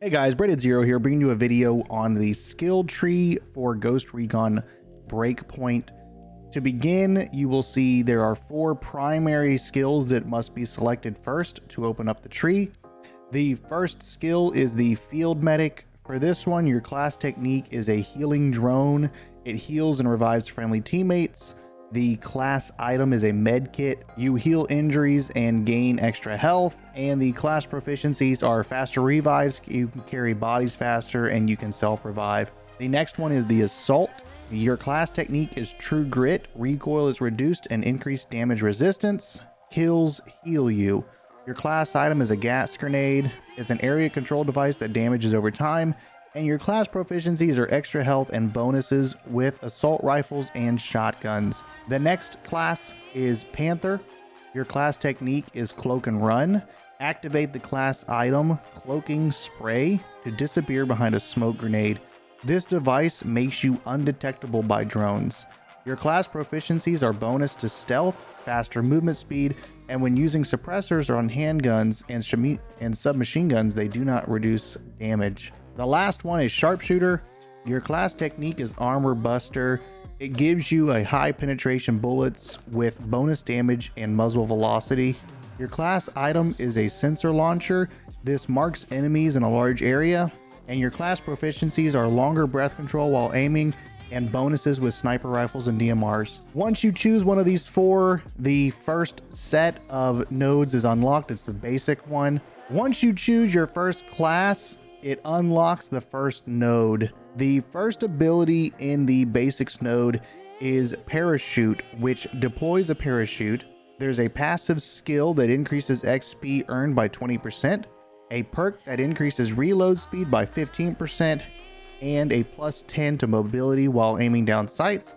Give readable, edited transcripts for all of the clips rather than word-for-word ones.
Hey guys, Braided Zero here, bringing you a video on the skill tree for Ghost Recon Breakpoint. To begin, you will see there are 4 primary skills that must be selected first to open up the tree. The first skill is the Field Medic. For this one, your class technique is a healing drone. It heals and revives friendly teammates. The class item is a med kit. You heal injuries and gain extra health, and the class proficiencies are faster revives. You can carry bodies faster and you can self-revive. The next one is the assault. Your class technique is true grit. Recoil is reduced and increased damage resistance. Kills heal you. Your class item is a gas grenade. It's an area control device that damages over time. And your class proficiencies are extra health and bonuses with assault rifles and shotguns. The next class is Panther. Your class technique is cloak and run. Activate the class item cloaking spray to disappear behind a smoke grenade. This device makes you undetectable by drones. Your class proficiencies are bonus to stealth, faster movement speed, and when using suppressors on handguns and submachine guns, they do not reduce damage. The last one is Sharpshooter. Your class technique is Armor Buster. It gives you a high penetration bullets with bonus damage and muzzle velocity. Your class item is a sensor launcher. This marks enemies in a large area. And your class proficiencies are longer breath control while aiming and bonuses with sniper rifles and DMRs. Once you choose one of these 4, the first set of nodes is unlocked. It's the basic one. Once you choose your first class, it unlocks the first node. The first ability in the basics node is Parachute, which deploys a parachute. There's a passive skill that increases XP earned by 20%, a perk that increases reload speed by 15%, and a +10 to mobility while aiming down sights,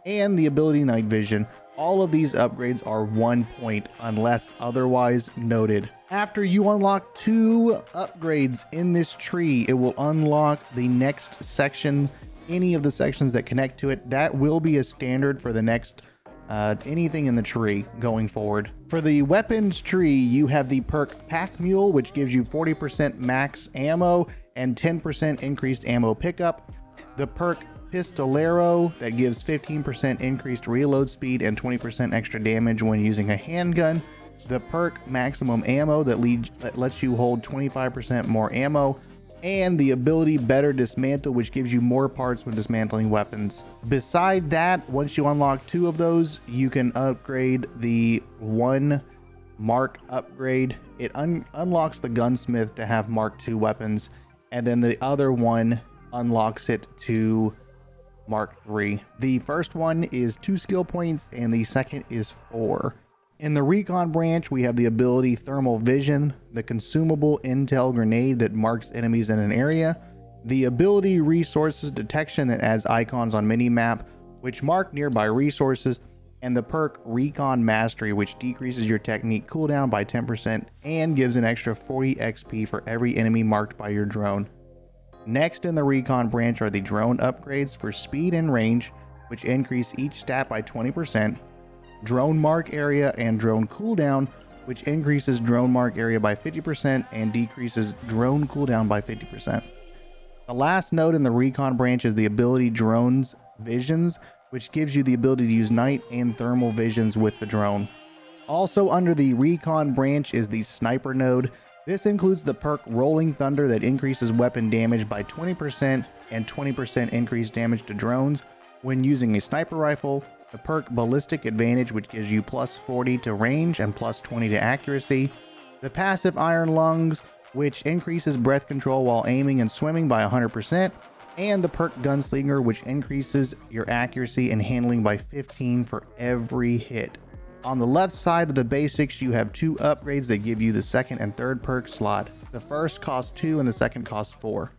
and the ability Night Vision. All of these upgrades are 1 point unless otherwise noted. After you unlock 2 upgrades in this tree, it will unlock the next section, any of the sections that connect to it. That will be a standard for the next anything in the tree going forward. For the weapons tree, you have the perk Pack Mule, which gives you 40% max ammo and 10% increased ammo pickup. The perk Pistolero, that gives 15% increased reload speed and 20% extra damage when using a handgun. The perk Maximum Ammo, that lets you hold 25% more ammo. And the ability Better Dismantle, which gives you more parts when dismantling weapons. Beside that, once you unlock 2 of those, you can upgrade the 1 Mark upgrade. It unlocks the Gunsmith to have Mark II weapons, and then the other one unlocks it to Mark III. The first one is 2 skill points and the second is 4. In the Recon branch, we have the ability Thermal Vision, the consumable intel grenade that marks enemies in an area, the ability Resources Detection that adds icons on minimap which mark nearby resources, and the perk Recon Mastery, which decreases your technique cooldown by 10% and gives an extra 40 XP for every enemy marked by your drone. Next in the Recon branch are the drone upgrades for speed and range, which increase each stat by 20%, drone mark area and drone cooldown, which increases drone mark area by 50% and decreases drone cooldown by 50%. The last node in the Recon branch is the ability Drones Visions, which gives you the ability to use night and thermal visions with the drone. Also under the Recon branch is the Sniper node. This includes the perk Rolling Thunder that increases weapon damage by 20% and 20% increased damage to drones when using a sniper rifle. The perk Ballistic Advantage, which gives you +40 to range and +20 to accuracy. The passive Iron Lungs, which increases breath control while aiming and swimming by 100%. And the perk Gunslinger, which increases your accuracy and handling by 15 for every hit. On the left side of the basics, you have 2 upgrades that give you the second and third perk slot. The first costs 2 and the second costs 4.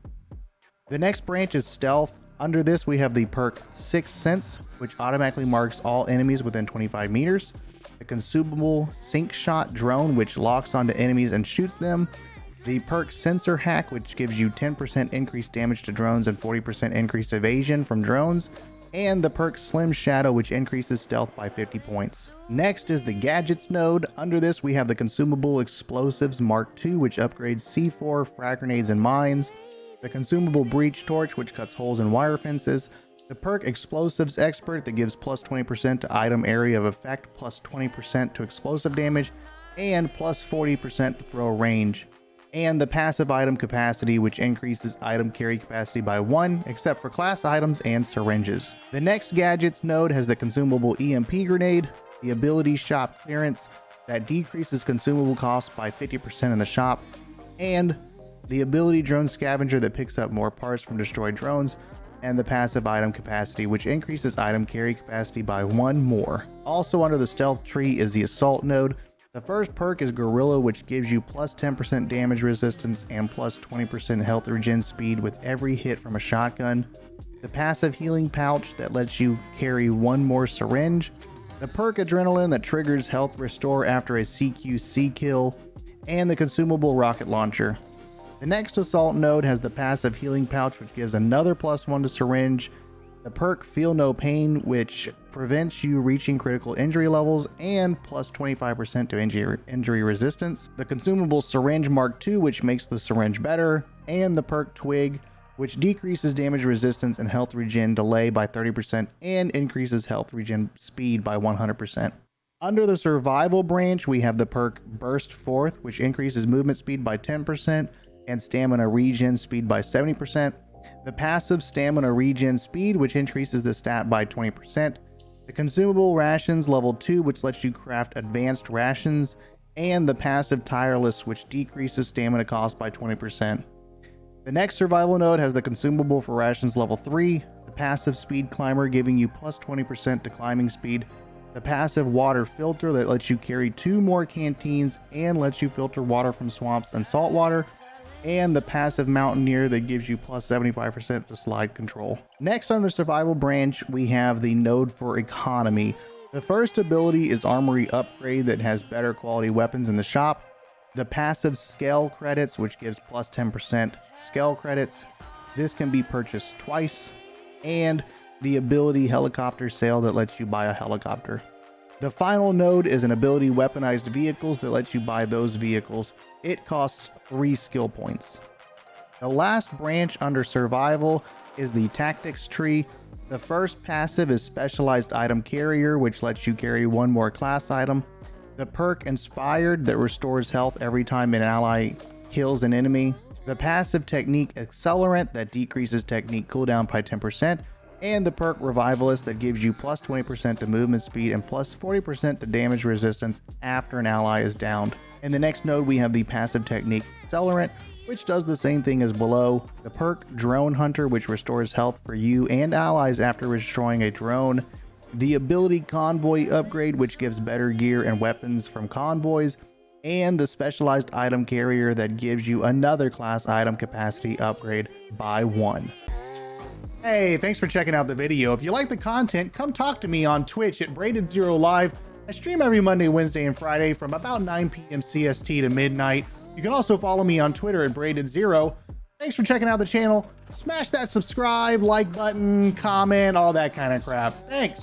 The next branch is Stealth. Under this, we have the perk Sixth Sense, which automatically marks all enemies within 25 meters. The consumable Sync Shot drone, which locks onto enemies and shoots them. The perk Sensor Hack, which gives you 10% increased damage to drones and 40% increased evasion from drones, and the perk Slim Shadow, which increases stealth by 50 points. Next is the Gadgets node. Under this we have the Consumable Explosives Mark II, which upgrades C4, frag grenades, and mines, the Consumable Breach Torch, which cuts holes in wire fences, the perk Explosives Expert that gives plus 20% to item area of effect, plus 20% to explosive damage, and plus 40% to throw range, and the passive item Capacity, which increases item carry capacity by 1, except for class items and syringes. The next Gadgets node has the Consumable EMP Grenade, the ability Shop Clearance that decreases consumable costs by 50% in the shop, and the ability Drone Scavenger that picks up more parts from destroyed drones, and the passive item Capacity, which increases item carry capacity by 1 more. Also under the stealth tree is the Assault node. The first perk is Gorilla, which gives you plus 10% damage resistance and plus 20% health regen speed with every hit from a shotgun. The passive Healing Pouch that lets you carry 1 more syringe. The perk Adrenaline that triggers health restore after a CQC kill. And the Consumable Rocket Launcher. The next Assault node has the passive Healing Pouch, which gives another plus 1 to syringe, the perk Feel No Pain, which prevents you reaching critical injury levels, and plus 25% to injury resistance, the Consumable Syringe Mark II, which makes the syringe better, and the perk Twig, which decreases damage resistance and health regen delay by 30% and increases health regen speed by 100%. Under the Survival branch, we have the perk Burst Forth, which increases movement speed by 10%, and stamina regen speed by 70%, the passive stamina regen speed, which increases the stat by 20%, the Consumable Rations level 2, which lets you craft advanced rations, and the passive Tireless, which decreases stamina cost by 20%. The next survival node has the Consumable for Rations level 3, the passive Speed Climber giving you plus 20% to climbing speed, the passive Water Filter that lets you carry 2 more canteens and lets you filter water from swamps and saltwater, and the passive Mountaineer that gives you plus 75% to slide control. Next on the survival branch, we have the node for economy. The first ability is Armory Upgrade that has better quality weapons in the shop, the passive Scale Credits, which gives plus 10% Scale Credits. This can be purchased twice, and the ability Helicopter Sale that lets you buy a helicopter. The final node is an ability Weaponized Vehicles that lets you buy those vehicles. It costs 3 skill points. The last branch under survival is the Tactics tree. The first passive is Specialized Item Carrier, which lets you carry 1 more class item. The perk Inspired that restores health every time an ally kills an enemy. The passive Technique Accelerant that decreases technique cooldown by 10%. And the perk Revivalist that gives you plus 20% to movement speed and plus 40% to damage resistance after an ally is downed. In the next node, we have the passive Technique Accelerant, which does the same thing as below. The perk Drone Hunter, which restores health for you and allies after destroying a drone. The ability Convoy Upgrade, which gives better gear and weapons from convoys. And the Specialized Item Carrier that gives you another class item capacity upgrade by 1. Hey, thanks for checking out the video. If you like the content, come talk to me on Twitch at Braided0 Live. I stream every Monday, Wednesday, and Friday from about 9 p.m. CST to midnight. You can also follow me on Twitter at Braided0. Thanks for checking out the channel. Smash that subscribe, like button, comment, all that kind of crap. Thanks.